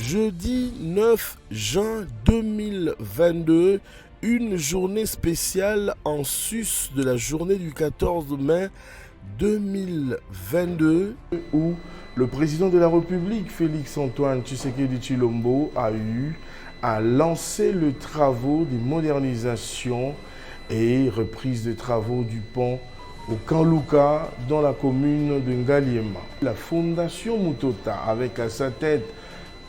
Jeudi 9 juin 2022, une journée spéciale en sus de la journée du 14 mai 2022 où le président de la République, Félix-Antoine Tshisekedi Tshilombo, a eu à lancer les travaux de modernisation et reprise des travaux du pont au Kanluka dans la commune de Ngaliema. La Fondation Mutota, avec à sa tête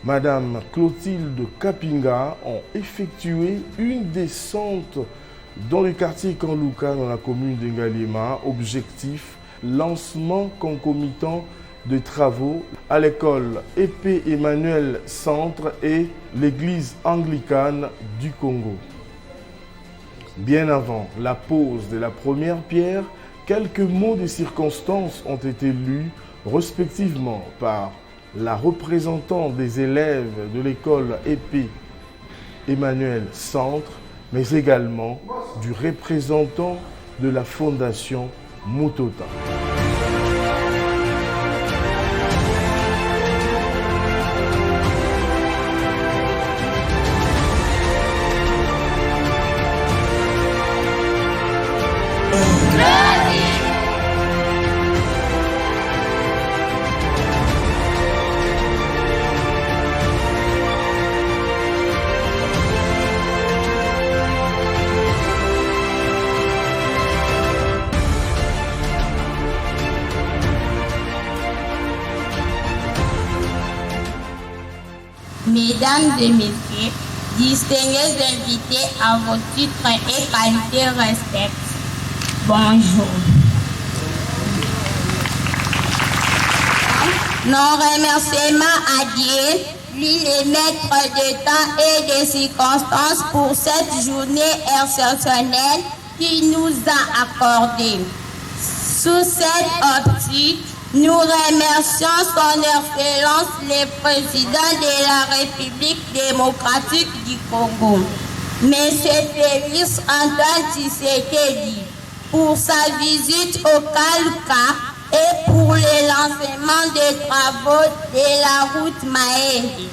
Madame Clotilde Kapinga, ont effectué une descente dans le quartier Kanluka dans la commune de Ngaliema. Objectif, lancement concomitant de travaux à l'école Épée Emmanuel Centre et l'église anglicane du Congo. Bien avant la pose de la première pierre, quelques mots de circonstances ont été lus respectivement par la représentante des élèves de l'école Épée Emmanuel Centre, mais également du représentant de la Fondation Mutota. Mesdames et messieurs, distingués invités à vos titres et qualités respectifs, bonjour. Nos remerciements à Dieu, lui le maître de temps et des circonstances pour cette journée exceptionnelle qu'il nous a accordée. Sous cette optique, nous remercions son Excellence le Président de la République démocratique du Congo, M. Félix-Antoine Tshisekedi, pour sa visite au Kanluka et pour le lancement des travaux de la route Mahenge.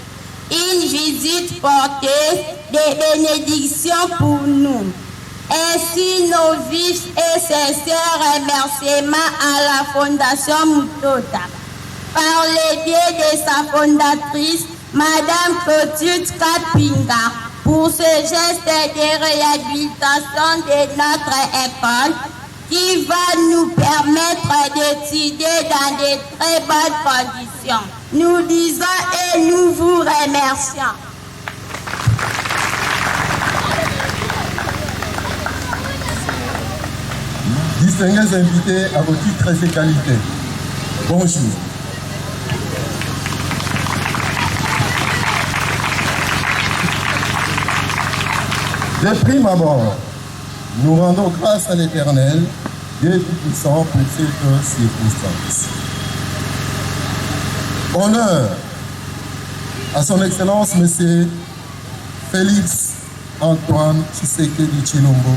Une visite porteuse de bénédictions pour nous. Ainsi, nos vifs et sincères remerciements à la Fondation Mutota, par le biais de sa fondatrice, Madame Clotilde Kapinga, pour ce geste de réhabilitation de notre école qui va nous permettre d'étudier dans de très bonnes conditions. Nous disons et nous vous remercions. Distingués invités à vos titres et qualités, bonjour. De prime abord, nous rendons grâce à l'Éternel, Dieu Tout-Puissant, pour cette circonstance. Honneur à son Excellence, M. Félix-Antoine Tshisekedi Tshilombo,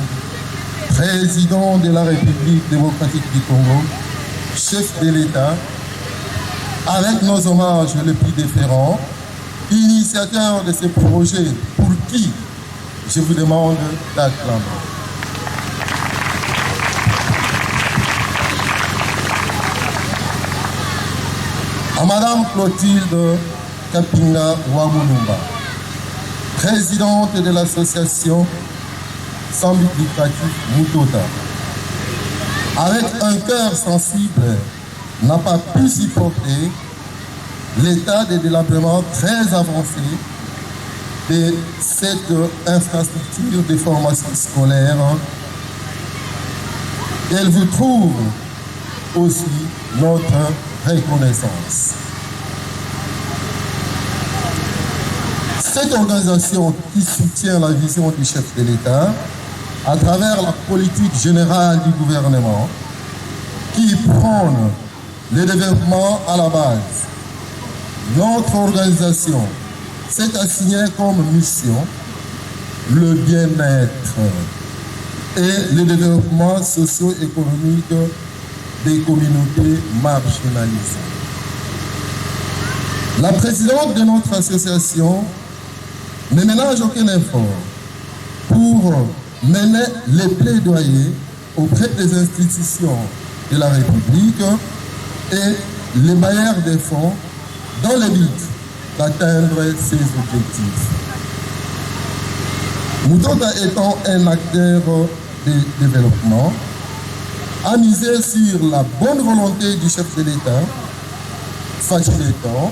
Président de la République démocratique du Congo, chef de l'État, avec nos hommages les plus déférents, initiateur de ce projet pour qui je vous demande d'acclamer. À Madame Clotilde Kapinga Wamulumba, présidente de l'association sans but lucratif Mutota, avec un cœur sensible, n'a pas pu supporter l'état de délabrement très avancé de cette infrastructure de formation scolaire. Elle vous trouve aussi notre reconnaissance. Cette organisation qui soutient la vision du chef de l'État à travers la politique générale du gouvernement qui prône le développement à la base. Notre organisation s'est assignée comme mission le bien-être et le développement socio-économique des communautés marginalisées. La présidente de notre association ne ménage aucun effort pour mener les plaidoyers auprès des institutions de la République et les bailleurs des fonds dans le but d'atteindre ces objectifs. Moutota étant un acteur de développement, a misé sur la bonne volonté du chef de l'État, Fatou Leton,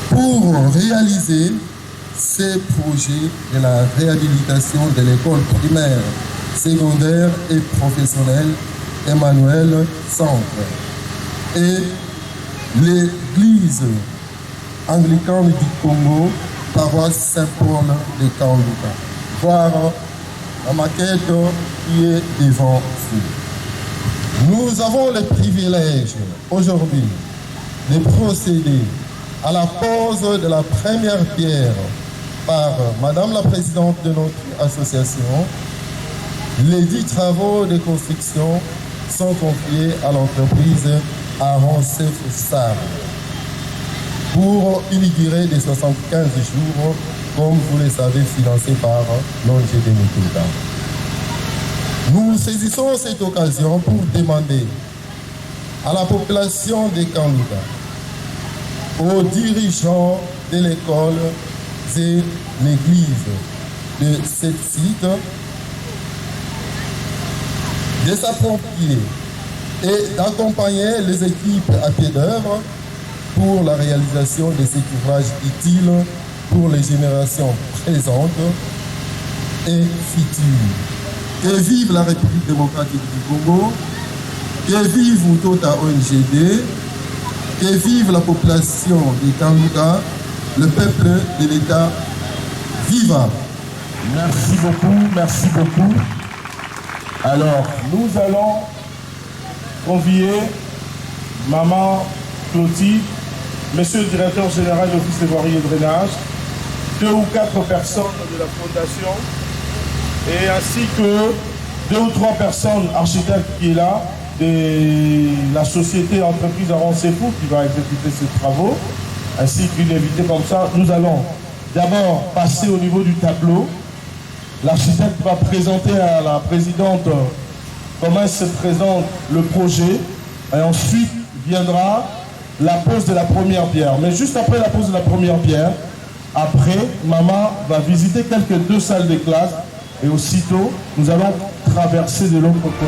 pour réaliser ces projets de la réhabilitation de l'école primaire, secondaire et professionnelle Emmanuel Centre et l'église anglicane du Congo, paroisse Saint-Paul de Kaoluka. Voir la maquette qui est devant vous. Nous avons le privilège aujourd'hui de procéder à la pose de la première pierre par Madame la Présidente de notre association. Les 10 travaux de construction sont confiés à l'entreprise Aaron Sefoussar pour une durée de 75 jours, comme vous le savez, financé par l'ONG de Mututa. Nous saisissons cette occasion pour demander à la population de Kaoluka, aux dirigeants de l'école et l'église de ce site, de s'approprier et d'accompagner les équipes à pied d'œuvre pour la réalisation de cet ouvrage utile pour les générations présentes et futures. Que vive la République démocratique du Congo, que vive Moutota ONGD, que vive la population de Kaoluka, le peuple de l'État, viva! Merci beaucoup, merci beaucoup. Alors, nous allons convier Maman Clotilde, Monsieur le Directeur Général de l'Office de voirie et drainage, 2 ou 4 personnes de la Fondation, et ainsi que 2 ou 3 personnes, architectes qui est là, de la société entreprise Aaron Sefou qui va exécuter ces travaux, ainsi qu'une invitée comme ça. Nous allons d'abord passer au niveau du tableau. L'architecte va présenter à la présidente comment se présente le projet, et ensuite viendra la pose de la première pierre. Mais juste après la pose de la première pierre, après, maman va visiter quelques 2 salles de classe et aussitôt, nous allons traverser de l'autre côté.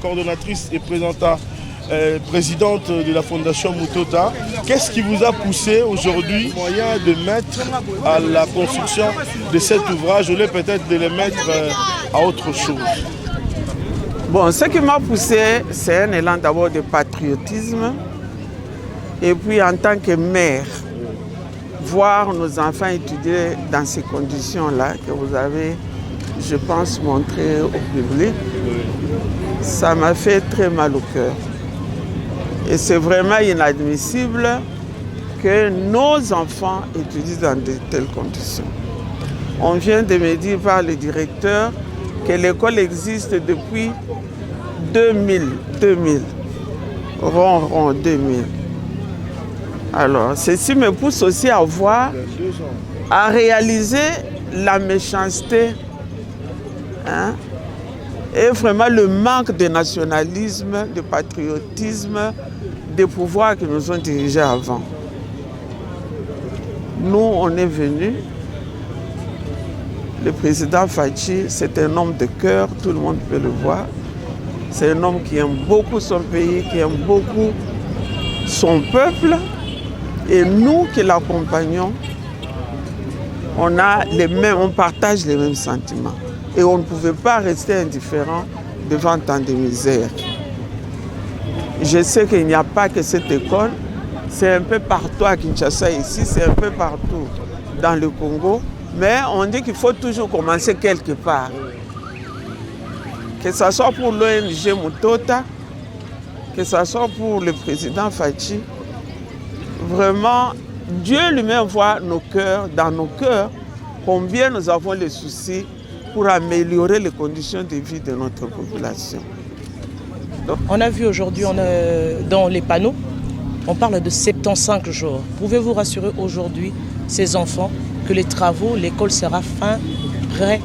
coordonnatrice et présidente de la Fondation Mutota. Qu'est-ce qui vous a poussé aujourd'hui moyen de mettre à la construction de cet ouvrage, au lieu peut-être de le mettre à autre chose? Bon, ce qui m'a poussé, c'est un élan d'abord de patriotisme. Et puis en tant que mère, voir nos enfants étudier dans ces conditions-là que vous avez, je pense, montré au public, ça m'a fait très mal au cœur. Et c'est vraiment inadmissible que nos enfants étudient dans de telles conditions. On vient de me dire par le directeur que l'école existe depuis 2000, rond 2000. Alors, ceci me pousse aussi à voir, à réaliser la méchanceté, hein, et vraiment le manque de nationalisme, de patriotisme, des pouvoirs qui nous ont dirigés avant. Nous, on est venus. Le président Fachi, c'est un homme de cœur, tout le monde peut le voir. C'est un homme qui aime beaucoup son pays, qui aime beaucoup son peuple. Et nous qui l'accompagnons, on partage les mêmes sentiments. Et on ne pouvait pas rester indifférent devant tant de misère. Je sais qu'il n'y a pas que cette école, c'est un peu partout à Kinshasa ici, c'est un peu partout dans le Congo. Mais on dit qu'il faut toujours commencer quelque part. Que ce soit pour l'ONG Mutota, que ce soit pour le président Fachi, vraiment, Dieu lui-même voit nos cœurs, dans nos cœurs, combien nous avons les soucis pour améliorer les conditions de vie de notre population. Donc, on a vu aujourd'hui dans les panneaux, on parle de 75 jours. Pouvez-vous rassurer aujourd'hui ces enfants que les travaux, l'école sera prête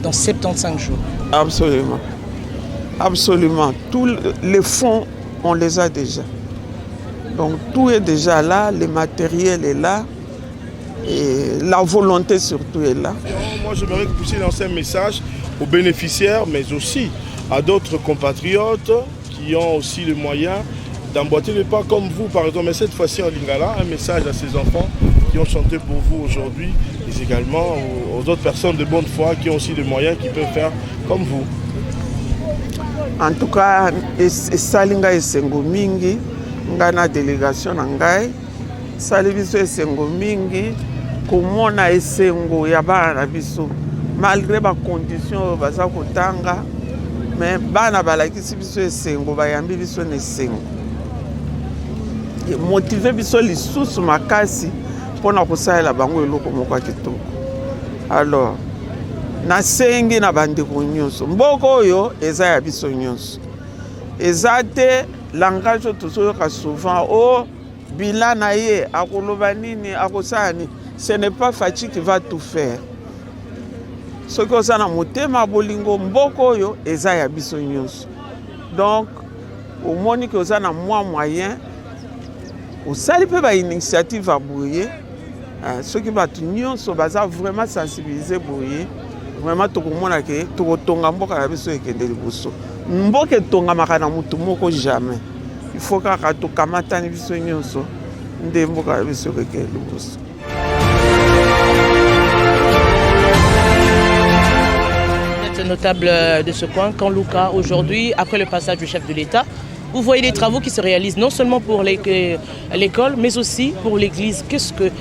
dans 75 jours? Absolument. Absolument. Tous les fonds, on les a déjà. Donc tout est déjà là, le matériel est là, et la volonté surtout est là. Moi, j'aimerais que vous puissiez lancer un message aux bénéficiaires, mais aussi à d'autres compatriotes qui ont aussi les moyens d'emboîter le pas comme vous, par exemple, mais cette fois-ci en Lingala, un message à ces enfants qui ont chanté pour vous aujourd'hui, et également aux autres personnes de bonne foi qui ont aussi des moyens, qui peuvent faire comme vous. En tout cas, Salinga Esengo Mingi, ngana délégation na ngai sali biso esengo mingi komona esengo ya bana na biso malgré ba conditions baza kotanga mais bana balakisi biso esengo bayambi biso na esengo motiver biso lisusu makasi mpona kosalela bango eloko moko ya kitoko. Alors nasengi na bandeko nyonso mboka oyo eza ya biso nyonso eza te langage tozoyoka souvent o bilan na ye akoloba nini akosala nini. Ce n'est pas Fachi qui va tout faire. Soki oza na motema bolingo mboka oyo eza ya biso nyonso. Donc omoni ke oza na moyen osali mpe bainitiative ya boye soki bato nyonso baza vraiment sensibiliser boye vraiment tokomona ke tokotonga mboka na biso ekende liboso. Mboka etongamaka na mutu moko jamais. Il faut kaka tokamatani biso nyonso nde mboka na biso ekende liboso. Notable de ce coin, quand Lucas, aujourd'hui, après le passage du chef de l'État, vous voyez les travaux qui se réalisent non seulement pour l'école, mais aussi pour l'église. Qu'est-ce que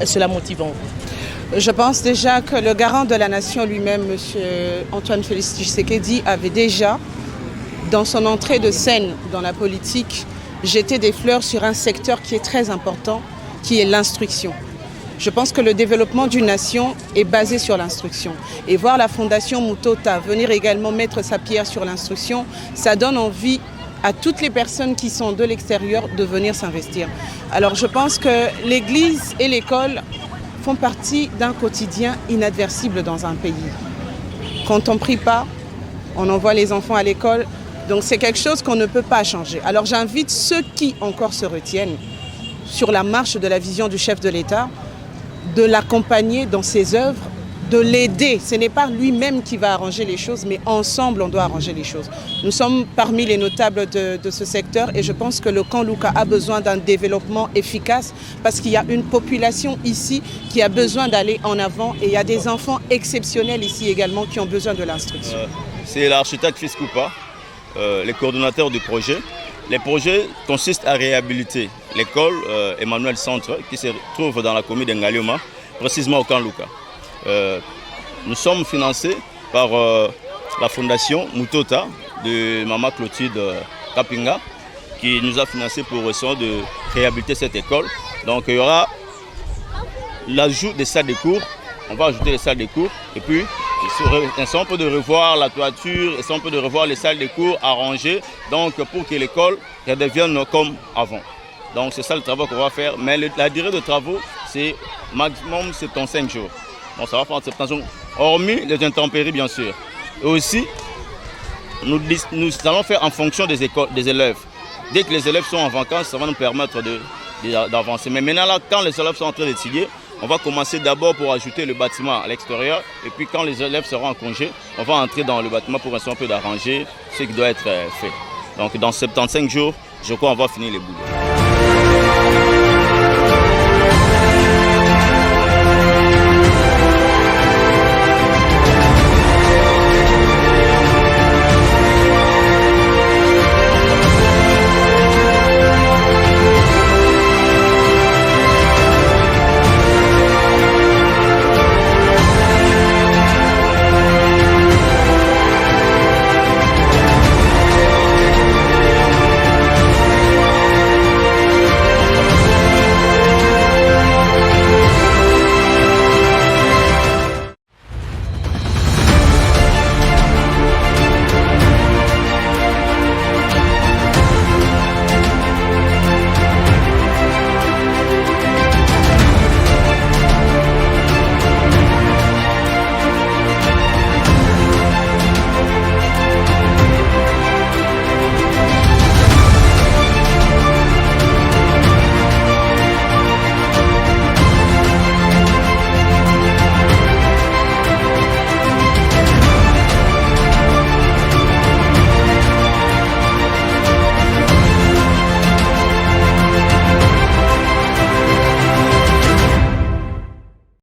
cela motive en vous? Je pense déjà que le garant de la nation lui-même, M. Antoine Félix Tshisekedi, avait déjà, dans son entrée de scène dans la politique, jeté des fleurs sur un secteur qui est très important, qui est l'instruction. Je pense que le développement d'une nation est basé sur l'instruction. Et voir la Fondation Mutota venir également mettre sa pierre sur l'instruction, ça donne envie à toutes les personnes qui sont de l'extérieur de venir s'investir. Alors je pense que l'Église et l'école font partie d'un quotidien inadversible dans un pays. Quand on ne prie pas, on envoie les enfants à l'école. Donc c'est quelque chose qu'on ne peut pas changer. Alors j'invite ceux qui encore se retiennent sur la marche de la vision du chef de l'État, de l'accompagner dans ses œuvres, de l'aider. Ce n'est pas lui-même qui va arranger les choses, mais ensemble, on doit arranger les choses. Nous sommes parmi les notables de ce secteur et je pense que le camp Luka a besoin d'un développement efficace parce qu'il y a une population ici qui a besoin d'aller en avant et il y a des enfants exceptionnels ici également qui ont besoin de l'instruction. C'est l'architecte Fils Koupa, les coordonnateurs du projet. Les projets consistent à réhabiliter l'école Emmanuel Centre qui se trouve dans la commune d'Engalioma, précisément au camp Luka. Nous sommes financés par la fondation Mutota de Maman Clotilde Kapinga qui nous a financé pour essayer de réhabiliter cette école. Donc il y aura l'ajout des salles de cours, on va ajouter les salles de cours et puis on peut de revoir la toiture, on peut de revoir les salles de cours arrangées donc pour que l'école redevienne comme avant. Donc c'est ça le travail qu'on va faire, mais la durée de travaux c'est maximum 75 jours. Bon, ça va prendre 75 jours, hormis les intempéries bien sûr. Et aussi, nous allons faire en fonction des élèves. Dès que les élèves sont en vacances, ça va nous permettre d'avancer. Mais maintenant, là, quand les élèves sont en train d'étudier, on va commencer d'abord pour ajouter le bâtiment à l'extérieur. Et puis quand les élèves seront en congé, on va entrer dans le bâtiment pour essayer un peu d'arranger ce qui doit être fait. Donc dans 75 jours, je crois qu'on va finir les boulots.